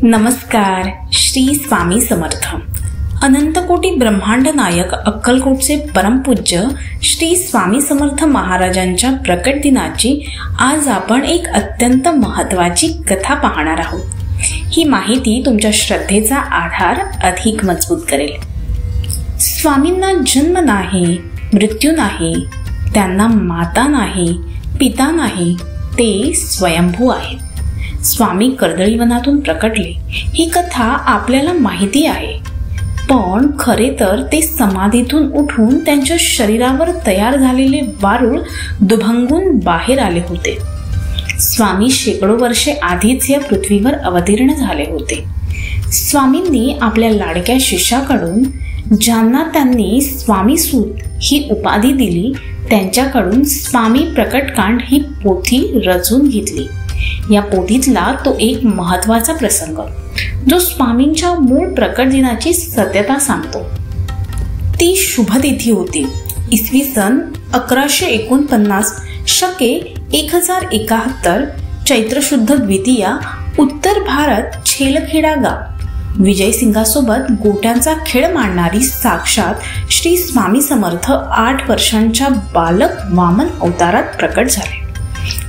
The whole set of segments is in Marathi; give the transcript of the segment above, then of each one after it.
नमस्कार. श्री स्वामी समर्थ. अनंतकोटी ब्रह्मांड नायक अक्कलकोटचे परमपूज्य श्री स्वामी समर्थ महाराजांच्या प्रकट दिनाची आज आपण एक अत्यंत महत्त्वाची कथा पाहणार आहोत. ही माहिती तुमच्या श्रद्धेचा आधार अधिक मजबूत करेल. स्वामींना जन्म नाही, मृत्यू नाही, त्यांना माता नाही, पिता नाही, ते स्वयंभू आहेत. स्वामी कर्दळीवनातून प्रकटले ही कथा आपल्याला माहिती आहे, पण खरे तर ते समाधीतून उठून त्यांच्या शरीरावर तयार झालेले वारूळ दुभंगून बाहेर आले होते. स्वामी शेकडो वर्षे आधीच या पृथ्वीवर अवतीर्ण झाले होते. स्वामींनी आपल्या लाडक्या शिष्याकडून, ज्यांना त्यांनी स्वामी सूत ही उपाधी दिली, त्यांच्याकडून स्वामी प्रकटकांड ही पोथी रचून घेतली. या पोथीतला तो एक महत्वाचा प्रसंग जो स्वामींच्या मूळ प्रकट दिनाची सत्यता सांगतो. ती शुभ तिथी होती. इसवी सन 1149 शके 1071 चैत्र शुद्ध द्वितीया. उत्तर भारत छेलखेडा गाव. विजयसिंगासोबत गोट्यांचा खेळ मांडणारी साक्षात श्री स्वामी समर्थ 8 वर्षांच्या बालक वामन अवतारात प्रकट झाले.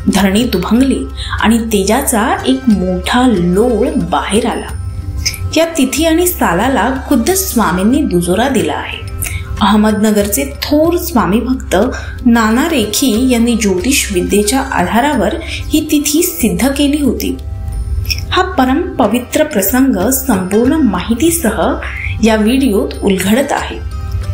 धरणी दुभंगली आणि तेजाचा एक मोठा लोळ बाहेर आला. या तिथी आणि सालाला खुद्द स्वामींनी दुजोरा दिला आहे. अहमदनगरचे थोर स्वामी भक्त नाना रेखी यांनी ज्योतिष विद्येच्या आधारावर ही तिथी सिद्ध केली होती. हा परम पवित्र प्रसंग संपूर्ण माहितीसह या व्हिडिओत उलगडत आहे.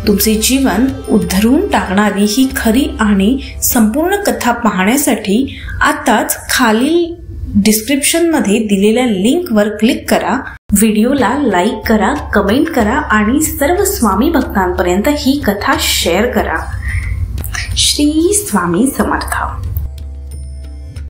तुमचे जीवन उद्धरून टाकणारी ही खरी आणि संपूर्ण कथा पाहण्यासाठी आताच खालील डिस्क्रिप्शनमध्ये दिलेल्या लिंकवर क्लिक करा. व्हिडिओला लाईक करा, कमेंट करा आणि सर्व स्वामी भक्तांपर्यंत ही कथा शेअर करा. श्री स्वामी समर्थ.